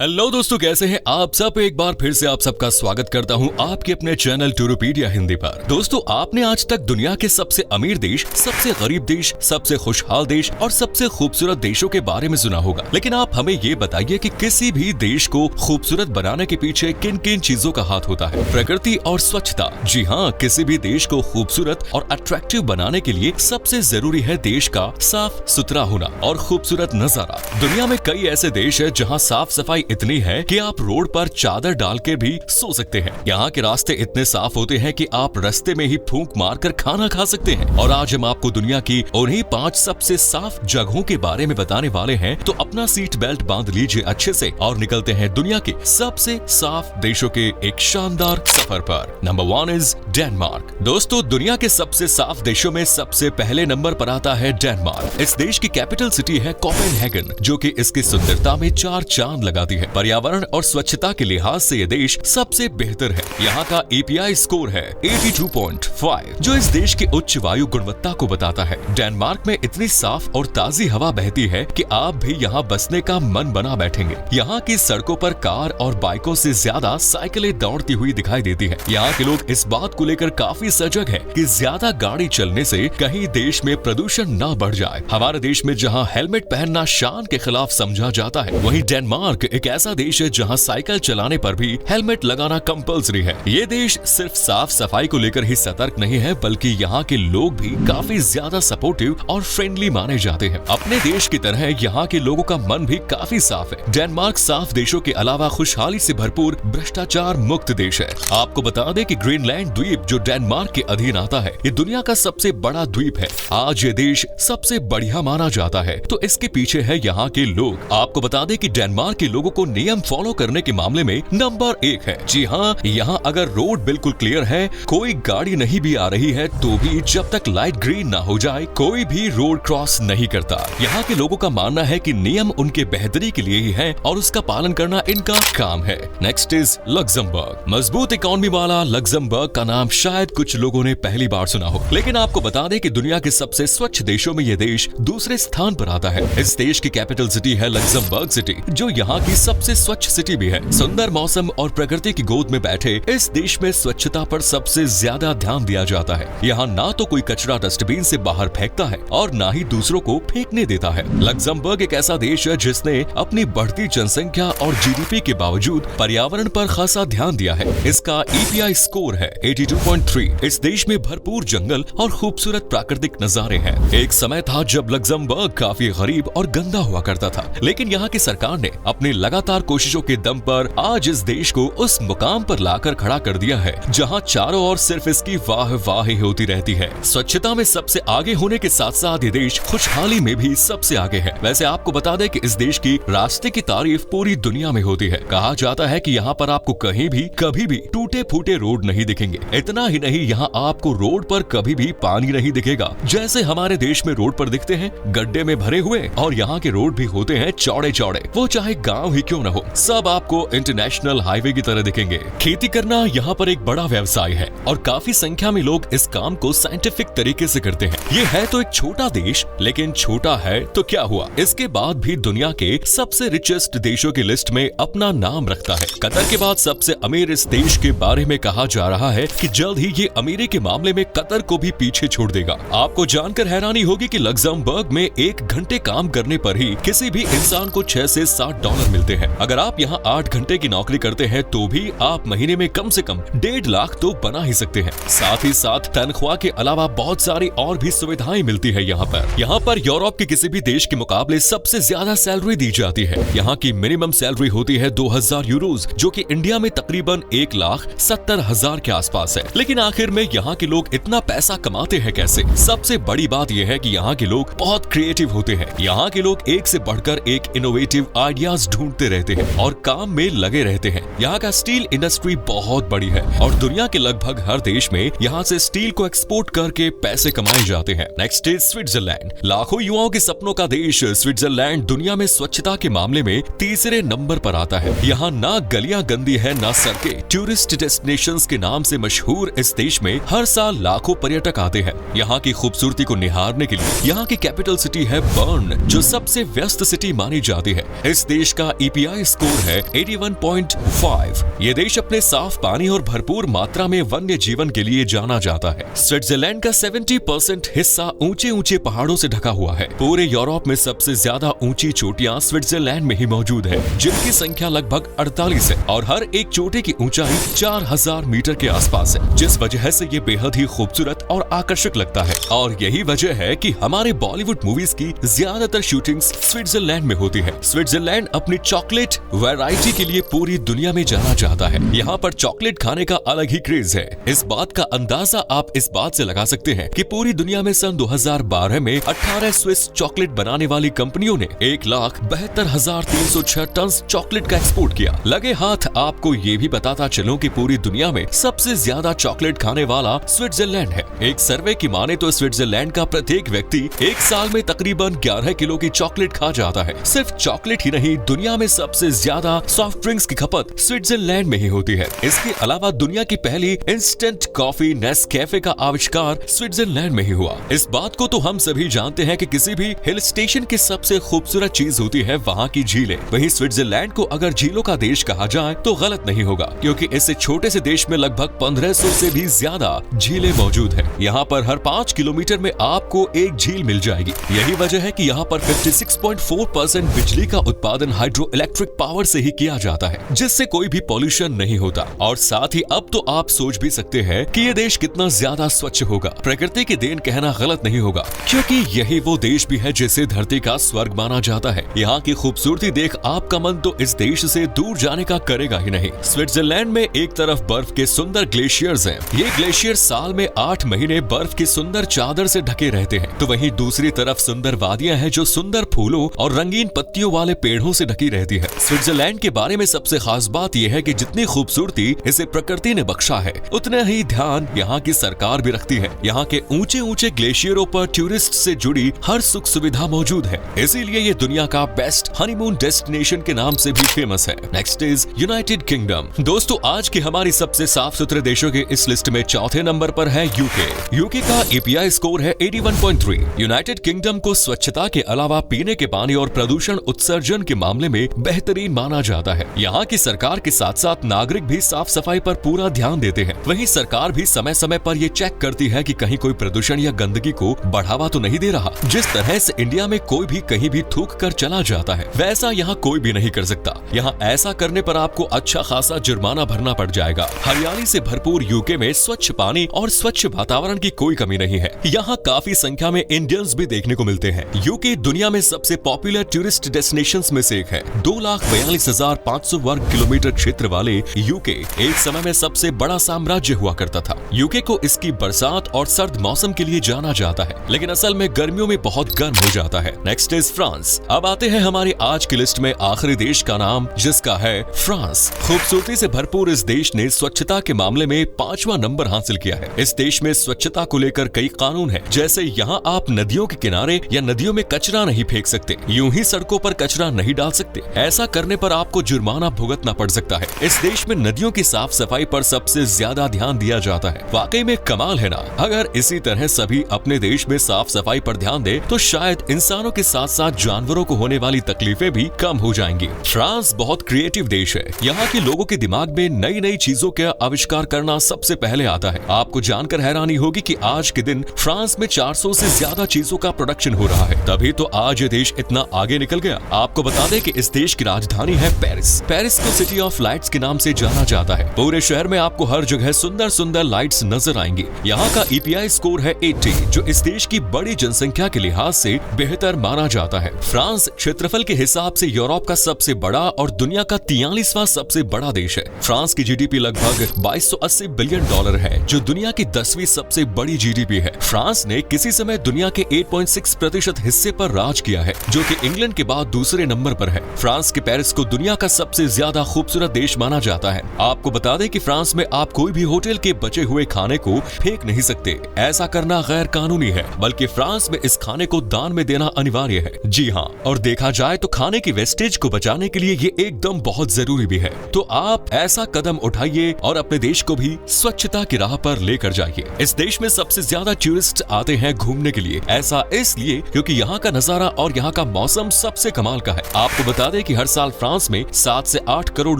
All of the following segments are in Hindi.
हेलो दोस्तों, कैसे हैं आप सब। एक बार फिर से आप सबका स्वागत करता हूं आपके अपने चैनल टूरूपीडिया हिंदी पर। दोस्तों, आपने आज तक दुनिया के सबसे अमीर देश, सबसे गरीब देश, सबसे खुशहाल देश और सबसे खूबसूरत देशों के बारे में सुना होगा, लेकिन आप हमें ये बताइए कि किसी भी देश को खूबसूरत बनाने के पीछे किन किन चीजों का हाथ होता है। प्रकृति और स्वच्छता। जी हाँ, किसी भी देश को खूबसूरत और अट्रैक्टिव बनाने के लिए सबसे जरूरी है देश का साफ सुथरा होना और खूबसूरत नजारा। दुनिया में कई ऐसे देश है जहाँ साफ सफाई इतनी है कि आप रोड पर चादर डाल के भी सो सकते हैं। यहाँ के रास्ते इतने साफ होते हैं कि आप रास्ते में ही फूंक मारकर खाना खा सकते हैं। और आज हम आपको दुनिया की उन्हीं 5 सबसे साफ जगहों के बारे में बताने वाले हैं, तो अपना सीट बेल्ट बांध लीजिए अच्छे से और निकलते हैं दुनिया के सबसे साफ देशों के एक शानदार सफर पर। Number 1 is Denmark. दोस्तों, दुनिया के सबसे साफ देशों में सबसे पहले नंबर पर आता है डेनमार्क। इस देश की कैपिटल सिटी है कोपेनहेगन, जो कि इसकी सुंदरता में 4 चांद लगाती है। पर्यावरण और स्वच्छता के लिहाज से ये देश सबसे बेहतर है। यहाँ का API स्कोर है 82.5, जो इस देश की उच्च वायु गुणवत्ता को बताता है। डेनमार्क में इतनी साफ और ताजी हवा बहती है कि आप भी यहाँ बसने का मन बना बैठेंगे। यहाँ की सड़कों पर कार और बाइकों से ज्यादा साइकिलें दौड़ती हुई दिखाई देती है। यहाँ के लोग इस बात को लेकर काफी सजग है कि ज्यादा गाड़ी चलने से कहीं देश में प्रदूषण न बढ़ जाए। हमारे देश में जहाँ हेलमेट पहनना शान के खिलाफ समझा जाता है, वहीं डेनमार्क एक ऐसा देश है जहां साइकिल चलाने पर भी हेलमेट लगाना कंपल्सरी है। ये देश सिर्फ साफ सफाई को लेकर ही सतर्क नहीं है, बल्कि यहाँ के लोग भी काफी ज्यादा सपोर्टिव और फ्रेंडली माने जाते हैं। अपने देश की तरह यहाँ के लोगों का मन भी काफी साफ है। डेनमार्क साफ देशों के अलावा खुशहाली से भरपूर भ्रष्टाचार मुक्त देश है। आपको बता दें कि ग्रीनलैंड द्वीप, जो डेनमार्क के अधीन आता है, ये दुनिया का सबसे बड़ा द्वीप है। आज ये देश सबसे बढ़िया माना जाता है, तो इसके पीछे है यहाँ के लोग। आपको बता दें कि डेनमार्क के लोगों को नियम फॉलो करने के मामले में नंबर 1 है। जी हाँ, यहाँ अगर रोड बिल्कुल क्लियर है, कोई गाड़ी नहीं भी आ रही है, तो भी जब तक लाइट ग्रीन ना हो जाए कोई भी रोड क्रॉस नहीं करता। यहाँ के लोगों का मानना है कि नियम उनके बेहतरी के लिए ही है और उसका पालन करना इनका काम है। Next is Luxembourg. मजबूत इकोनॉमी वाला लग्जमबर्ग का नाम शायद कुछ लोगों ने पहली बार सुना हो, लेकिन आपको बता दें कि दुनिया के सबसे स्वच्छ देशों में ये देश दूसरे स्थान पर आता है। इस देश की कैपिटल सिटी है लग्जमबर्ग सिटी, जो यहाँ की सबसे स्वच्छ सिटी भी है। सुंदर मौसम और प्रकृति की गोद में बैठे इस देश में स्वच्छता पर सबसे ज्यादा ध्यान दिया जाता है। यहाँ ना तो कोई कचरा डस्टबिन से बाहर फेंकता है और ना ही दूसरों को फेंकने देता है। लग्जमबर्ग एक ऐसा देश है जिसने अपनी बढ़ती जनसंख्या और GDP के बावजूद पर्यावरण पर खासा ध्यान दिया है। इसका API स्कोर है 82.3। इस देश में भरपूर जंगल और खूबसूरत प्राकृतिक नजारे हैं। एक समय था जब लग्जमबर्ग काफी गरीब और गंदा हुआ करता था, लेकिन यहाँ की सरकार ने अपनी लगातार कोशिशों के दम पर आज इस देश को उस मुकाम पर लाकर खड़ा कर दिया है, जहां चारों ओर सिर्फ इसकी वाह वाह ही होती रहती है। स्वच्छता में सबसे आगे होने के साथ साथ ये देश खुशहाली में भी सबसे आगे है। वैसे आपको बता दें कि इस देश की रास्ते की तारीफ पूरी दुनिया में होती है। कहा जाता है कि यहाँ पर आपको कहीं भी कभी भी टूटे फूटे रोड नहीं दिखेंगे। इतना ही नहीं, यहाँ आपको रोड पर कभी भी पानी नहीं दिखेगा, जैसे हमारे देश में रोड पर दिखते हैं गड्ढे में भरे हुए। और यहाँ के रोड भी होते हैं चौड़े चौड़े, वो चाहे गाँव ही क्यों न हो, सब आपको इंटरनेशनल हाईवे की तरह दिखेंगे। खेती करना यहाँ पर एक बड़ा व्यवसाय है और काफी संख्या में लोग इस काम को साइंटिफिक तरीके से करते हैं। ये है तो एक छोटा देश, लेकिन छोटा है तो क्या हुआ, इसके बाद भी दुनिया के सबसे रिचेस्ट देशों की लिस्ट में अपना नाम रखता है। कतर के बाद सबसे अमीर इस देश के बारे में कहा जा रहा है कि जल्द ही ये अमीरी के मामले में कतर को भी पीछे छोड़ देगा। आपको जानकर हैरानी होगी कि लग्जमबर्ग में 1 घंटे काम करने पर ही किसी भी इंसान को 6 से 7 डॉलर मिलते हैं। अगर आप यहाँ 8 घंटे की नौकरी करते हैं तो भी आप महीने में कम से कम 1.5 लाख तो बना ही सकते हैं। साथ ही साथ तनख्वाह के अलावा बहुत सारी और भी सुविधाएं मिलती है यहाँ पर यूरोप के किसी भी देश के मुकाबले सबसे ज्यादा सैलरी दी जाती है। यहाँ की मिनिमम सैलरी होती है 2000 यूरोज, जो कि इंडिया में तकरीबन 1,70,000 के आसपास है। लेकिन आखिर में यहाँ के लोग इतना पैसा कमाते हैं कैसे? सबसे बड़ी बात यह है कि यहाँ के लोग बहुत क्रिएटिव होते हैं। यहाँ के लोग एक से बढ़कर एक इनोवेटिव आइडियाज ढूंढते रहते हैं और काम में लगे रहते हैं। यहाँ का स्टील इंडस्ट्री बहुत बड़ी है और दुनिया के लगभग हर देश में यहाँ से स्टील को एक्सपोर्ट करके पैसे कमाए जाते हैं। Next is Switzerland. लाखों युवाओं के सपनों का देश स्विट्जरलैंड दुनिया में स्वच्छता के मामले में तीसरे नंबर पर आता है। यहाँ ना गलियां गंदी है ना सड़कें। टूरिस्ट डेस्टिनेशंस के नाम से मशहूर इस देश में हर साल लाखों पर्यटक आते हैं यहाँ की खूबसूरती को निहारने के लिए। यहाँ की कैपिटल सिटी है बर्न, जो सबसे व्यस्त सिटी मानी जाती है। इस देश का API स्कोर है 81.5। ये देश अपने साफ पानी और भरपूर मात्रा में वन्य जीवन के लिए जाना जाता है। स्विट्जरलैंड का 70% हिस्सा ऊंचे ऊंचे पहाड़ों से ढका हुआ है। पूरे यूरोप में सबसे ज्यादा ऊंची चोटियां स्विट्जरलैंड में ही मौजूद है, जिनकी संख्या लगभग 48 है और हर एक चोटी की ऊंचाई 4000 मीटर के आसपास है, जिस वजह से ये बेहद ही खूबसूरत और आकर्षक लगता है। और यही वजह है कि हमारे बॉलीवुड मूवीज की ज्यादातर शूटिंग्स स्विट्जरलैंड में होती है। स्विट्जरलैंड अपनी चॉकलेट वैरायटी के लिए पूरी दुनिया में जाना जाता है। यहाँ पर चॉकलेट खाने का अलग ही क्रेज है। इस बात का अंदाजा आप इस बात से लगा सकते हैं कि पूरी दुनिया में सन 2012 में 18 स्विस चॉकलेट बनाने वाली कंपनियों ने 1,72,306 टन चॉकलेट का एक्सपोर्ट किया। लगे हाथ आपको ये भी बताता चलूं कि पूरी दुनिया में सबसे ज्यादा चॉकलेट खाने वाला स्विट्जरलैंड है। एक सर्वे की माने तो स्विट्जरलैंड का प्रत्येक व्यक्ति एक साल में तकरीबन 11 किलो की चॉकलेट खा जाता है। सिर्फ चॉकलेट ही नहीं, दुनिया में सबसे ज्यादा सॉफ्ट ड्रिंक्स की खपत स्विट्जरलैंड में ही होती है। इसके अलावा दुनिया की पहली इंस्टेंट कॉफी नेस्कैफे का आविष्कार स्विट्जरलैंड में ही हुआ। इस बात को तो हम सभी जानते हैं कि किसी भी हिल स्टेशन की सबसे खूबसूरत चीज होती है वहाँ की झीलें। वहीं स्विट्जरलैंड को अगर झीलों का देश कहा जाए तो गलत नहीं होगा, क्योंकि इस छोटे से देश में लगभग 1500 से भी ज्यादा झीलें मौजूद है। यहाँ पर हर 5 किलोमीटर में आपको एक झील मिल जाएगी। यही वजह है कि यहाँ पर 56.4% बिजली का उत्पादन हाइड्रो इलेक्ट्रिक पावर से ही किया जाता है, जिससे कोई भी पॉल्यूशन नहीं होता। और साथ ही अब तो आप सोच भी सकते हैं कि ये देश कितना ज्यादा स्वच्छ होगा। प्रकृति की देन कहना गलत नहीं होगा, क्योंकि यही वो देश भी है जिसे धरती का स्वर्ग माना जाता है। यहाँ की खूबसूरती देख आपका मन तो इस देश से दूर जाने का करेगा ही नहीं। स्विट्जरलैंड में एक तरफ बर्फ के सुंदर ग्लेशियर्स हैं। ये ग्लेशियर साल में 8 महीने बर्फ की सुंदर चादर से ढके रहते हैं, तो वहीं दूसरी तरफ सुंदर वादियां हैं जो सुंदर फूलों और रंगीन पत्तियों वाले पेड़ों से ढकी रहती है। स्विट्जरलैंड के बारे में सबसे खास बात यह है कि जितनी खूबसूरती इसे प्रकृति ने बख्शा है, उतना ही ध्यान यहाँ की सरकार भी रखती है। यहाँ के ऊंचे ऊंचे ग्लेशियरों पर टूरिस्ट से जुड़ी हर सुख सुविधा मौजूद है, इसीलिए ये दुनिया का बेस्ट हनीमून डेस्टिनेशन के नाम से भी फेमस है। Next is United kingdom. दोस्तों, आज की हमारी सबसे साफ सुथरे देशों के इस लिस्ट में चौथे नंबर पर है यूके। यूके का API स्कोर है 81.3। यूनाइटेड किंगडम को स्वच्छता के अलावा पीने के पानी और प्रदूषण उत्सर्जन के मामले में बेहतरीन माना जाता है। यहाँ की सरकार के साथ साथ नागरिक भी साफ सफाई पर पूरा ध्यान देते हैं। वहीं सरकार भी समय समय पर ये चेक करती है कि कहीं कोई प्रदूषण या गंदगी को बढ़ावा तो नहीं दे रहा। जिस तरह से इंडिया में कोई भी कहीं भी थूक कर चला जाता है, वैसा यहाँ कोई भी नहीं कर सकता। यहाँ ऐसा करने पर आपको अच्छा खासा जुर्माना भरना पड़ जाएगा। हरियाली से भरपूर यूके में स्वच्छ पानी और स्वच्छ वातावरण की कोई कमी नहीं है। यहाँ काफी संख्या में इंडियंस भी देखने को मिलते हैं। यूके दुनिया में सबसे पॉपुलर टूरिस्ट डेस्टिनेशंस में से एक है। 2,42,500 वर्ग किलोमीटर क्षेत्र वाले यूके एक समय में सबसे बड़ा साम्राज्य हुआ करता था। यूके को इसकी बरसात और सर्द मौसम के लिए जाना जाता है, लेकिन असल में गर्मियों में बहुत गर्म हो जाता है। Next is France. अब आते हैं हमारी आज की लिस्ट में आखिरी देश का नाम, जिसका है फ्रांस। खूबसूरती से भरपूर इस देश ने स्वच्छता के मामले में 5वां नंबर हासिल किया है। इस देश में स्वच्छता को लेकर कई कानून है, जैसे यहाँ आप नदियों के किनारे या नदियों में कचरा नहीं फेंक सकते, यूं ही सड़कों पर कचरा नहीं डाल सकते। ऐसा करने पर आपको जुर्माना भुगतना पड़ सकता है। इस देश में नदियों की साफ सफाई पर सबसे ज्यादा ध्यान दिया जाता है। वाकई में कमाल है ना। अगर इसी तरह सभी अपने देश में साफ सफाई पर ध्यान दे तो शायद इंसानों के साथ साथ जानवरों को होने वाली तकलीफें भी कम हो जाएंगी। फ्रांस बहुत क्रिएटिव देश है। यहाँ के लोगों के दिमाग में नई नई चीजों का आविष्कार करना सबसे पहले आता है। आपको जानकर हैरानी होगी कि आज के दिन फ्रांस में 400 से ज्यादा चीजों का प्रोडक्शन हो रहा है। तभी तो आज ये देश इतना आगे निकल गया। आपको बता दें कि इस देश की राजधानी है पेरिस। पेरिस को सिटी ऑफ लाइट्स के नाम से जाना जाता है। पूरे शहर में आपको हर जगह सुंदर सुंदर लाइट्स नजर आएंगी। यहाँ का API स्कोर है 80, जो इस देश की बड़ी जनसंख्या के लिहाज से बेहतर माना जाता है। फ्रांस क्षेत्रफल के हिसाब से यूरोप का सबसे बड़ा और दुनिया का 43वां सबसे बड़ा देश है। फ्रांस की GDP लगभग 2280 बिलियन डॉलर है, जो दुनिया की 10वीं सबसे बड़ी GDP है। फ्रांस ने किसी समय दुनिया के 8.6% हिस्से पर राज किया है, जो कि इंग्लैंड के बाद दूसरे नंबर पर है। फ्रांस के पेरिस को दुनिया का सबसे ज्यादा खूबसूरत देश माना जाता है। आपको बता दें कि फ्रांस में आप कोई भी होटल के बचे हुए खाने को फेंक नहीं सकते। ऐसा करना गैर कानूनी है, बल्कि फ्रांस में इस खाने को दान में देना अनिवार्य है। जी हाँ, और देखा जाए तो खाने की वेस्टेज को बचाने के लिए ये एकदम बहुत जरूरी भी है। तो आप ऐसा कदम उठाइए और अपने देश को भी स्वच्छता की राह पर लेकर जाइए। इस देश में सबसे ज्यादा टूरिस्ट आते हैं घूमने के लिए। ऐसा इसलिए क्योंकि यहाँ का नजारा और यहाँ का मौसम सबसे कमाल का है। आपको बता दें कि हर साल फ्रांस में 7 से 8 करोड़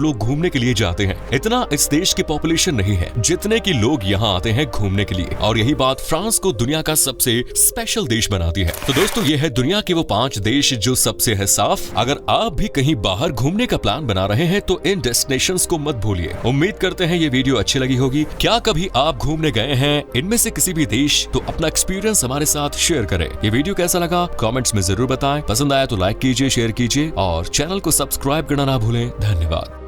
लोग घूमने के लिए जाते हैं। इतना इस देश की पॉपुलेशन नहीं है जितने की लोग यहाँ आते हैं घूमने के लिए, और यही बात फ्रांस को दुनिया का सबसे स्पेशल देश बनाती है। तो दोस्तों ये है दुनिया के वो 5 देश जो सबसे है साफ। अगर आप भी कहीं बाहर घूमने का प्लान बना रहे हैं तो इन डेस्टिनेशंस को मत भूलिए। उम्मीद करते हैं ये वीडियो अच्छी लगी होगी। क्या कभी आप घूमने गए हैं इनमें से किसी भी देश? तो अपना एक्सपीरियंस हमारे साथ शेयर करें। ये वीडियो कैसा लगा कमेंट्स में जरूर बताएं। पसंद आया तो लाइक कीजिए, शेयर कीजिए और चैनल को सब्सक्राइब करना ना भूलें। धन्यवाद।